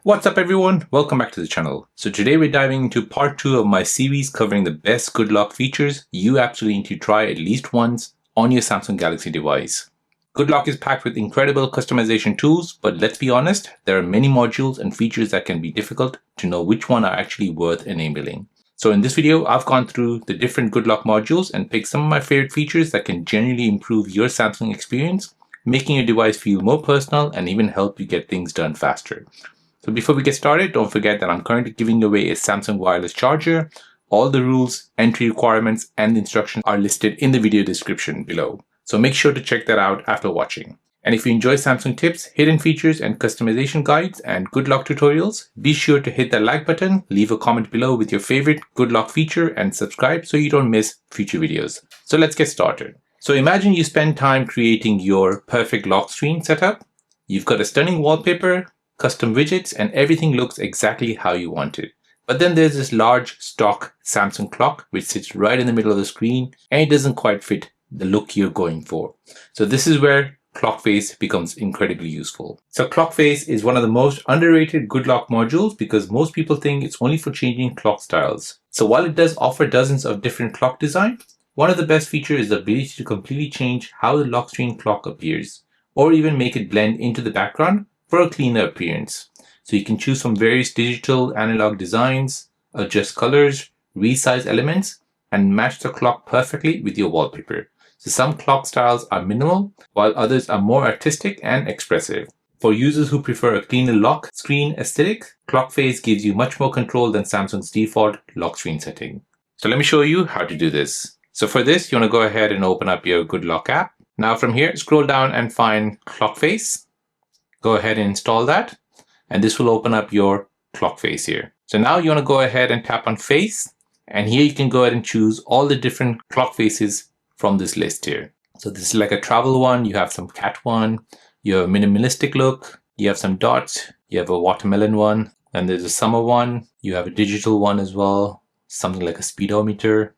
What's up everyone? Welcome back to the channel. So today we're diving into part 2 of my series covering the best good lock features you absolutely need to try at least once on your Samsung Galaxy device. Good lock is packed with incredible customization tools, but let's be honest, there are many modules and features that can be difficult to know which one are actually worth enabling. So in this video, I've gone through the different good lock modules and picked some of my favorite features that can genuinely improve your Samsung experience, making your device feel more personal and even help you get things done faster. So before we get started, don't forget that I'm currently giving away a Samsung wireless charger. All the rules, entry requirements, and instructions are listed in the video description below. So make sure to check that out after watching. And if you enjoy Samsung tips, hidden features, and customization guides and good lock tutorials, be sure to hit that like button, leave a comment below with your favorite good lock feature, and subscribe so you don't miss future videos. So let's get started. So imagine you spend time creating your perfect lock screen setup. You've got a stunning wallpaper, custom widgets, and everything looks exactly how you want it. But then there's this large stock Samsung clock which sits right in the middle of the screen and it doesn't quite fit the look you're going for. So this is where ClockFace becomes incredibly useful. So ClockFace is one of the most underrated good lock modules because most people think it's only for changing clock styles. So while it does offer dozens of different clock designs, one of the best features is the ability to completely change how the lock screen clock appears, or even make it blend into the background for a cleaner appearance. So you can choose from various digital analog designs, adjust colors, resize elements, and match the clock perfectly with your wallpaper. So some clock styles are minimal, while others are more artistic and expressive. For users who prefer a cleaner lock screen aesthetic, ClockFace gives you much more control than Samsung's default lock screen setting. So let me show you how to do this. So for this, you want to go ahead and open up your Good Lock app. Now from here, scroll down and find ClockFace. Go ahead and install that, and this will open up your ClockFace here. So now you want to go ahead and tap on Face, and here you can go ahead and choose all the different clock faces from this list here. So this is like a travel one, you have some cat one, you have a minimalistic look, you have some dots, you have a watermelon one, and there's a summer one, you have a digital one as well, something like a speedometer,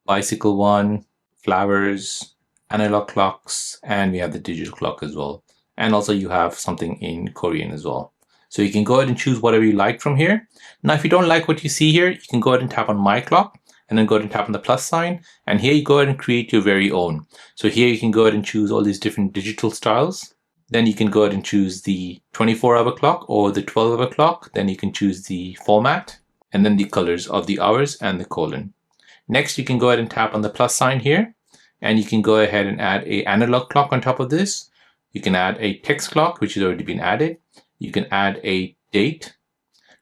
bicycle one, flowers, analog clocks, and we have the digital clock as well. And also you have something in Korean as well. So you can go ahead and choose whatever you like from here. Now, if you don't like what you see here, you can go ahead and tap on My Clock and then go ahead and tap on the plus sign. And here you go ahead and create your very own. So here you can go ahead and choose all these different digital styles. Then you can go ahead and choose the 24-hour clock or the 12-hour clock. Then you can choose the format and then the colors of the hours and the colon. Next, you can go ahead and tap on the plus sign here. And you can go ahead and add an analog clock on top of this. You can add a text clock, which has already been added. You can add a date.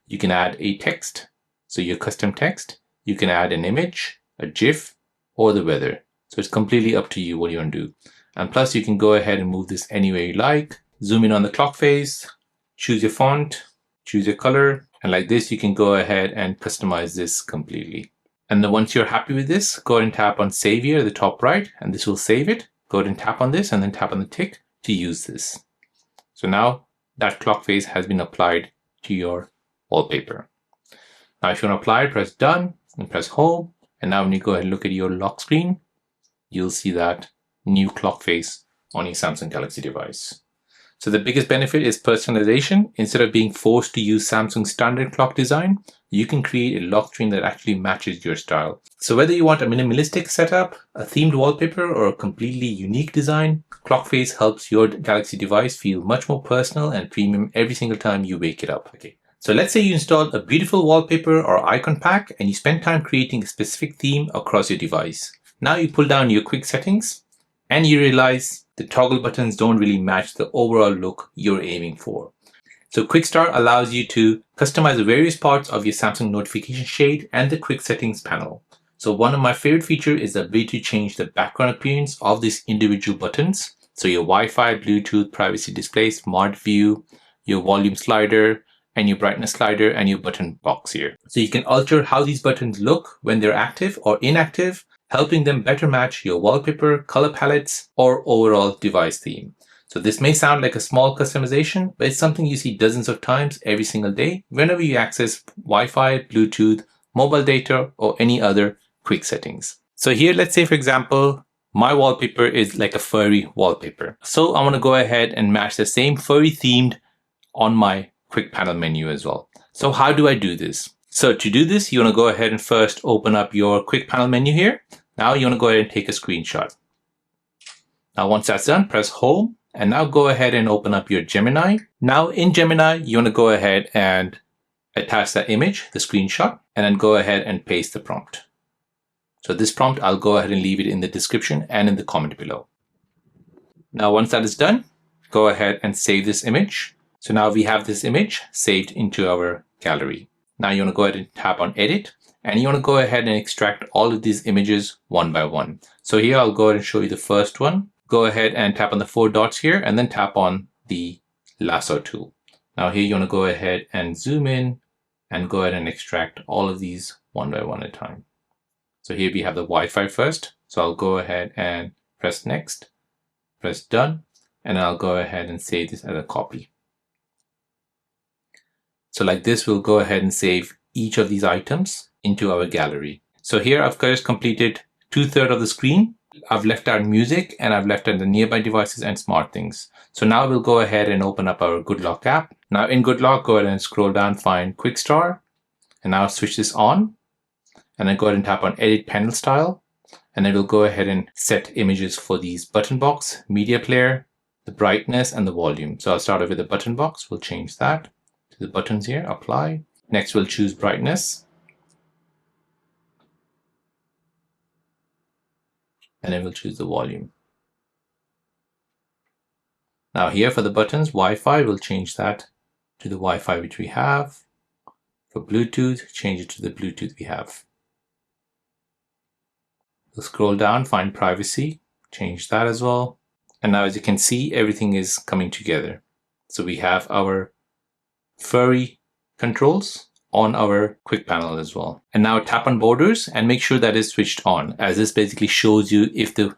You can add a text, so your custom text. You can add an image, a GIF, or the weather. So it's completely up to you what you want to do. And plus, you can go ahead and move this anywhere you like. Zoom in on the clock face, choose your font, choose your color. And like this, you can go ahead and customize this completely. And then once you're happy with this, go ahead and tap on Save here at the top right, and this will save it. Go ahead and tap on this and then tap on the tick to use this. So now that clock face has been applied to your wallpaper. Now if you want to apply it, press done and press home. And now when you go ahead and look at your lock screen, you'll see that new clock face on your Samsung Galaxy device. So the biggest benefit is personalization. Instead of being forced to use Samsung's standard clock design, you can create a lock screen that actually matches your style. So whether you want a minimalistic setup, a themed wallpaper, or a completely unique design, ClockFace helps your Galaxy device feel much more personal and premium every single time you wake it up. Okay. So let's say you install a beautiful wallpaper or icon pack and you spend time creating a specific theme across your device. Now you pull down your quick settings and you realize the toggle buttons don't really match the overall look you're aiming for. So QuickStar allows you to customize the various parts of your Samsung notification shade and the quick settings panel. So one of my favorite features is the ability to change the background appearance of these individual buttons. So your Wi-Fi, Bluetooth, privacy display, smart view, your volume slider, and your brightness slider, and your button box here. So you can alter how these buttons look when they're active or inactive, helping them better match your wallpaper, color palettes, or overall device theme. So this may sound like a small customization, but it's something you see dozens of times every single day whenever you access Wi-Fi, Bluetooth, mobile data, or any other quick settings. So here, let's say, for example, my wallpaper is like a furry wallpaper. So I want to go ahead and match the same furry themed on my quick panel menu as well. So how do I do this? So to do this, you want to go ahead and first open up your quick panel menu here. Now you want to go ahead and take a screenshot. Now once that's done, press home and now go ahead and open up your Gemini. Now in Gemini, you want to go ahead and attach that image, the screenshot, and then go ahead and paste the prompt. So this prompt, I'll go ahead and leave it in the description and in the comment below. Now once that is done, go ahead and save this image. So now we have this image saved into our gallery. Now you want to go ahead and tap on edit and you want to go ahead and extract all of these images one by one. So here I'll go ahead and show you the first one. Go ahead and tap on the 4 dots here and then tap on the lasso tool. Now here you want to go ahead and zoom in and go ahead and extract all of these one by one at a time. So here we have the Wi-Fi first. So I'll go ahead and press next, press done, and I'll go ahead and save this as a copy. So like this, we'll go ahead and save each of these items into our gallery. So here I've just completed 2/3 of the screen. I've left out music and I've left out the nearby devices and smart things. So now we'll go ahead and open up our GoodLock app. Now in GoodLock, go ahead and scroll down, find QuickStar, and now switch this on. And then go ahead and tap on edit panel style. And then we'll go ahead and set images for these button box, media player, the brightness, and the volume. So I'll start off with the button box. We'll change that to the buttons here, apply. Next, we'll choose brightness. And then we'll choose the volume. Now here for the buttons, Wi-Fi, we'll change that to the Wi-Fi which we have. For Bluetooth, change it to the Bluetooth we have. We'll scroll down, find privacy, change that as well. And now as you can see, everything is coming together. So we have our furry controls on our quick panel as well. And now tap on borders and make sure that is switched on, as this basically shows you if the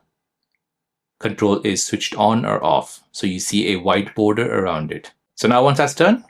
control is switched on or off. So you see a white border around it. So now once that's done,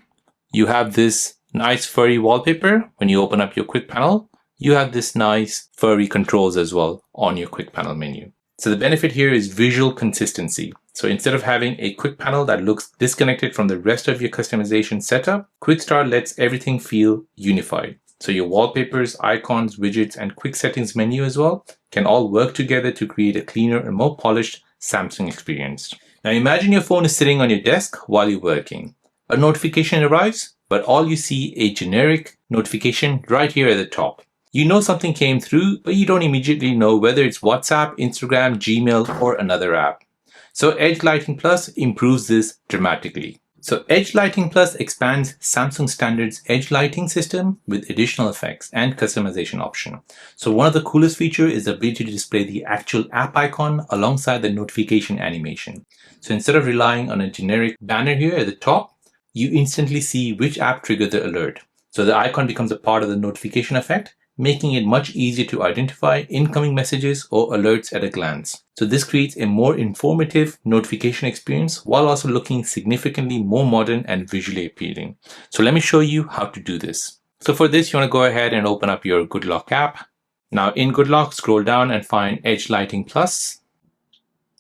you have this nice furry wallpaper. When you open up your quick panel, you have this nice furry controls as well on your quick panel menu. So the benefit here is visual consistency. So instead of having a quick panel that looks disconnected from the rest of your customization setup, QuickStar lets everything feel unified. So your wallpapers, icons, widgets, and quick settings menu as well can all work together to create a cleaner and more polished Samsung experience. Now imagine your phone is sitting on your desk while you're working. A notification arrives, but all you see a generic notification right here at the top. You know something came through, but you don't immediately know whether it's WhatsApp, Instagram, Gmail, or another app. So Edge Lighting Plus improves this dramatically. So Edge Lighting Plus expands Samsung Standard's Edge lighting system with additional effects and customization option. So one of the coolest features is the ability to display the actual app icon alongside the notification animation. So instead of relying on a generic banner here at the top, you instantly see which app triggered the alert. So the icon becomes a part of the notification effect, making it much easier to identify incoming messages or alerts at a glance. So this creates a more informative notification experience while also looking significantly more modern and visually appealing. So let me show you how to do this. So for this, you want to go ahead and open up your GoodLock app. Now in GoodLock, scroll down and find Edge Lighting Plus.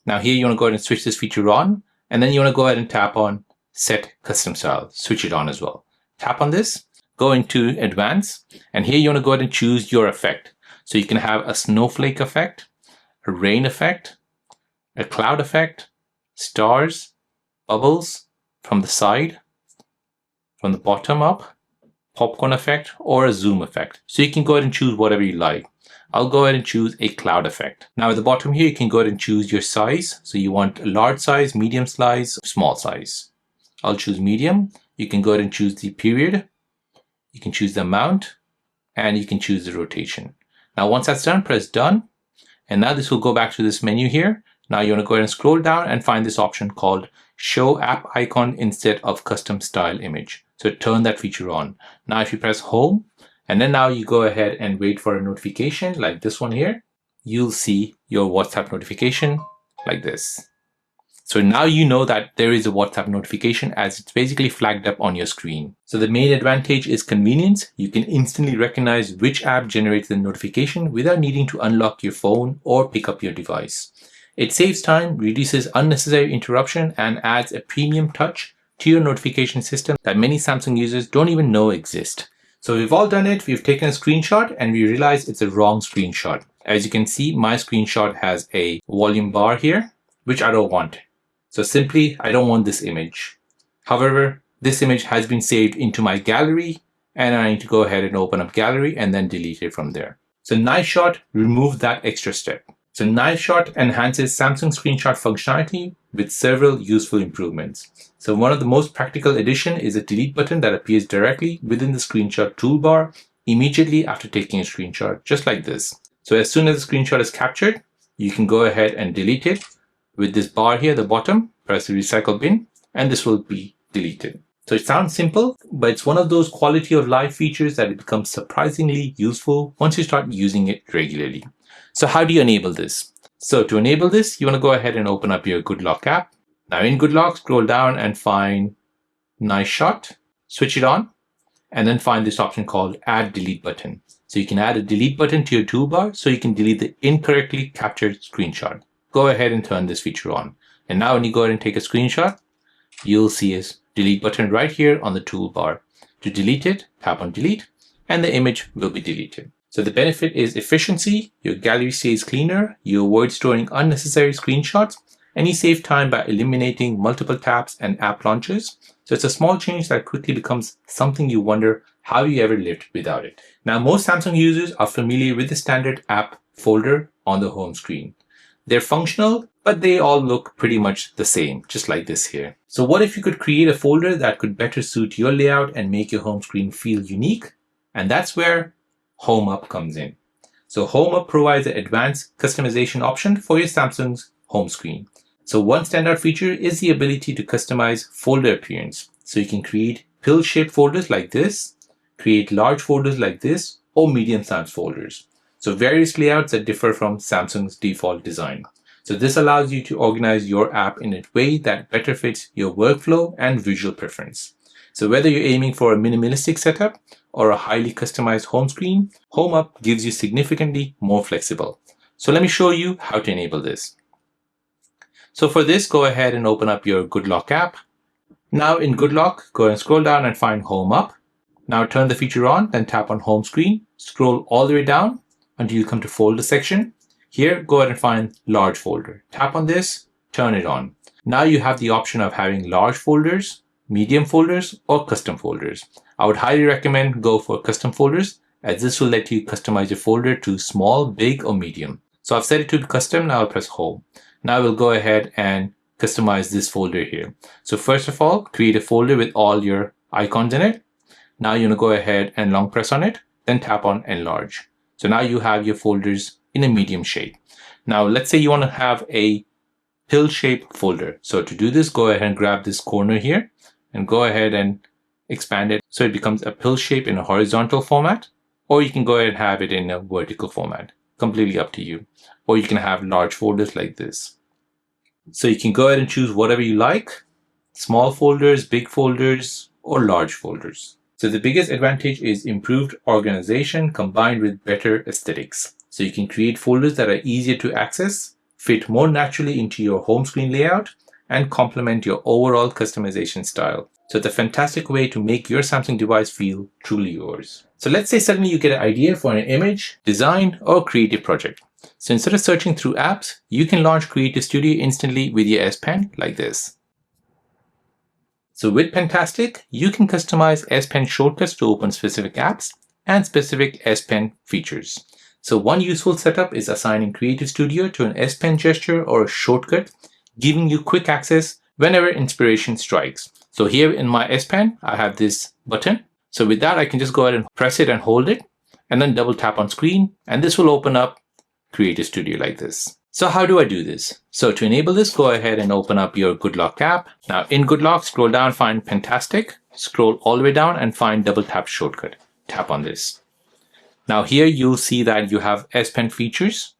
Now here you want to go ahead and switch this feature on, and then you want to go ahead and tap on Set Custom Style, switch it on as well. Tap on this. Go into advanced, and here you want to go ahead and choose your effect. So you can have a snowflake effect, a rain effect, a cloud effect, stars, bubbles from the side, from the bottom up, popcorn effect, or a zoom effect. So you can go ahead and choose whatever you like. I'll go ahead and choose a cloud effect. Now at the bottom here, you can go ahead and choose your size. So you want a large size, medium size, small size. I'll choose medium. You can go ahead and choose the period. You can choose the amount, and you can choose the rotation. Now once that's done, press done. And now this will go back to this menu here. Now you want to go ahead and scroll down and find this option called Show App Icon instead of Custom Style Image. So turn that feature on. Now if you press home, and then now you go ahead and wait for a notification like this one here, you'll see your WhatsApp notification like this. So now you know that there is a WhatsApp notification as it's basically flagged up on your screen. So the main advantage is convenience. You can instantly recognize which app generates the notification without needing to unlock your phone or pick up your device. It saves time, reduces unnecessary interruption, and adds a premium touch to your notification system that many Samsung users don't even know exist. So we've all done it. We've taken a screenshot and we realize it's a wrong screenshot. As you can see, my screenshot has a volume bar here, which I don't want. So simply, I don't want this image. However, this image has been saved into my gallery and I need to go ahead and open up gallery and then delete it from there. So Nice Shot removed that extra step. So Nice Shot enhances Samsung screenshot functionality with several useful improvements. So one of the most practical addition is a delete button that appears directly within the screenshot toolbar immediately after taking a screenshot, just like this. So as soon as the screenshot is captured, you can go ahead and delete it with this bar here at the bottom, press the recycle bin, and this will be deleted. So it sounds simple, but it's one of those quality of life features that it becomes surprisingly useful once you start using it regularly. So how do you enable this? So to enable this, you want to go ahead and open up your GoodLock app. Now in GoodLock, scroll down and find Nice Shot, switch it on, and then find this option called Add Delete Button. So you can add a delete button to your toolbar so you can delete the incorrectly captured screenshot. Go ahead and turn this feature on. And now when you go ahead and take a screenshot, you'll see a delete button right here on the toolbar. To delete it, tap on delete, and the image will be deleted. So the benefit is efficiency, your gallery stays cleaner, you avoid storing unnecessary screenshots, and you save time by eliminating multiple taps and app launches. So it's a small change that quickly becomes something you wonder how you ever lived without it. Now, most Samsung users are familiar with the standard app folder on the home screen. They're functional, but they all look pretty much the same, just like this here. So what if you could create a folder that could better suit your layout and make your home screen feel unique? And that's where Home Up comes in. So Home Up provides an advanced customization option for your Samsung's home screen. So one standout feature is the ability to customize folder appearance. So you can create pill-shaped folders like this, create large folders like this, or medium-sized folders. So various layouts that differ from Samsung's default design. So this allows you to organize your app in a way that better fits your workflow and visual preference. So whether you're aiming for a minimalistic setup or a highly customized home screen, Home Up gives you significantly more flexible. So let me show you how to enable this. So for this, go ahead and open up your GoodLock app. Now in GoodLock, go and scroll down and find Home Up. Now turn the feature on, then tap on Home Screen, scroll all the way down until you come to Folder section. Here, go ahead and find Large Folder. Tap on this, turn it on. Now you have the option of having large folders, medium folders, or custom folders. I would highly recommend go for custom folders, as this will let you customize your folder to small, big, or medium. So I've set it to custom, now I'll press Home. Now we'll go ahead and customize this folder here. So first of all, create a folder with all your icons in it. Now you want to go ahead and long press on it, then tap on Enlarge. So now you have your folders in a medium shape. Now let's say you want to have a pill shape folder. So to do this, go ahead and grab this corner here and go ahead and expand it so it becomes a pill shape in a horizontal format, or you can go ahead and have it in a vertical format. Completely up to you. Or you can have large folders like this. So you can go ahead and choose whatever you like, small folders, big folders, or large folders. So the biggest advantage is improved organization combined with better aesthetics. So you can create folders that are easier to access, fit more naturally into your home screen layout, and complement your overall customization style. So it's a fantastic way to make your Samsung device feel truly yours. So let's say suddenly you get an idea for an image, design, or creative project. So instead of searching through apps, you can launch Creative Studio instantly with your S Pen like this. So with Pentastic, you can customize S Pen shortcuts to open specific apps and specific S Pen features. So one useful setup is assigning Creative Studio to an S Pen gesture or a shortcut, giving you quick access whenever inspiration strikes. So here in my S Pen, I have this button. So with that, I can just go ahead and press it and hold it, and then double tap on screen, and this will open up Creative Studio like this. So how do I do this? So to enable this, go ahead and open up your GoodLock app. Now in GoodLock, scroll down, find Pentastic, scroll all the way down and find double tap shortcut. Tap on this. Now here you'll see that you have S Pen features.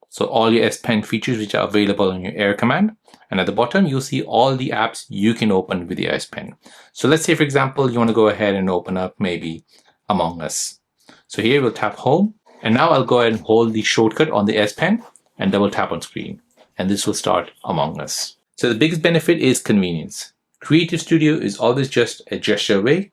So all your S Pen features which are available on your Air command. And at the bottom, you'll see all the apps you can open with your S Pen. So let's say, for example, you want to go ahead and open up maybe Among Us. So here we'll tap Home. And now I'll go ahead and hold the shortcut on the S Pen and double tap on screen. And this will start Among Us. So the biggest benefit is convenience. Creative Studio is always just a gesture away,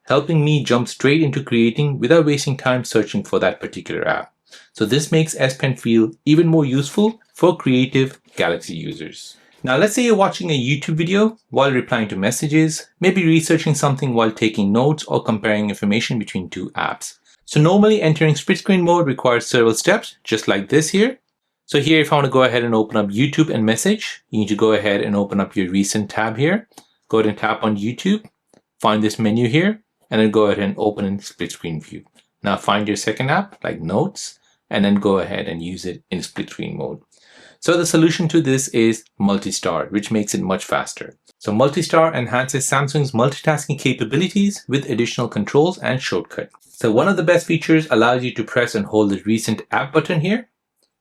helping me jump straight into creating without wasting time searching for that particular app. So this makes S Pen feel even more useful for creative Galaxy users. Now let's say you're watching a YouTube video while replying to messages, maybe researching something while taking notes or comparing information between two apps. So normally entering split screen mode requires several steps, just like this here. So here, if I want to go ahead and open up YouTube and message, you need to go ahead and open up your recent tab here. Go ahead and tap on YouTube, find this menu here, and then go ahead and open in split screen view. Now find your second app like Notes, and then go ahead and use it in split screen mode. So the solution to this is multi-star, which makes it much faster. So multi-star enhances Samsung's multitasking capabilities with additional controls and shortcuts. So one of the best features allows you to press and hold the recent app button here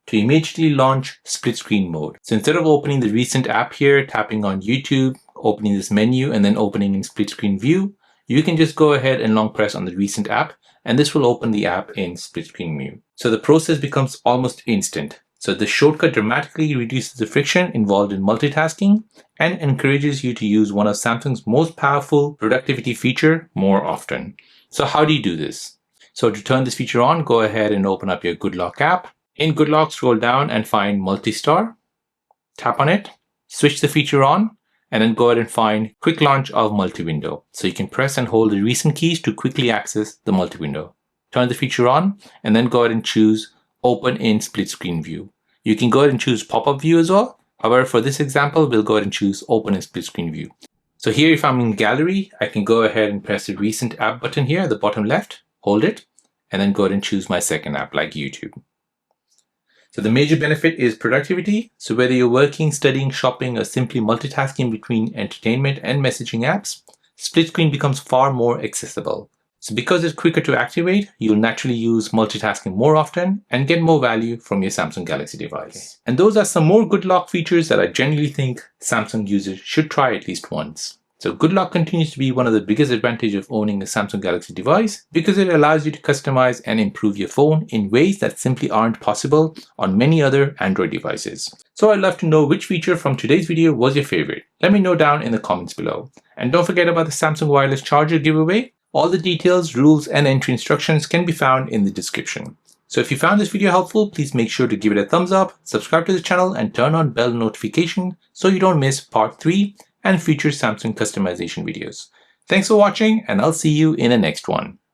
to immediately launch split screen mode. So instead of opening the recent app here, tapping on YouTube, opening this menu, and then opening in split screen view, you can just go ahead and long press on the recent app, and this will open the app in split screen view. So the process becomes almost instant. So the shortcut dramatically reduces the friction involved in multitasking and encourages you to use one of Samsung's most powerful productivity feature more often. So how do you do this? So to turn this feature on, go ahead and open up your GoodLock app. In GoodLock, scroll down and find Multi-Star. Tap on it, switch the feature on, and then go ahead and find Quick Launch of Multi-Window. So you can press and hold the recent keys to quickly access the multi-window. Turn the feature on, and then go ahead and choose Open in Split Screen View. You can go ahead and choose Pop-Up View as well. However, for this example, we'll go ahead and choose Open in Split Screen View. So here, if I'm in Gallery, I can go ahead and press the Recent App button here at the bottom left, hold it, and then go ahead and choose my second app like YouTube. So the major benefit is productivity. So whether you're working, studying, shopping, or simply multitasking between entertainment and messaging apps, split screen becomes far more accessible. So because it's quicker to activate, you'll naturally use multitasking more often and get more value from your Samsung Galaxy device. And those are some more GoodLock features that I generally think Samsung users should try at least once. So GoodLock continues to be one of the biggest advantages of owning a Samsung Galaxy device because it allows you to customize and improve your phone in ways that simply aren't possible on many other Android devices. So I'd love to know which feature from today's video was your favorite. Let me know down in the comments below. And don't forget about the Samsung wireless charger giveaway. All the details, rules, and entry instructions can be found in the description. So if you found this video helpful, please make sure to give it a thumbs up, subscribe to the channel, and turn on bell notification so you don't miss part 3 and future Samsung customization videos. Thanks for watching, and I'll see you in the next one.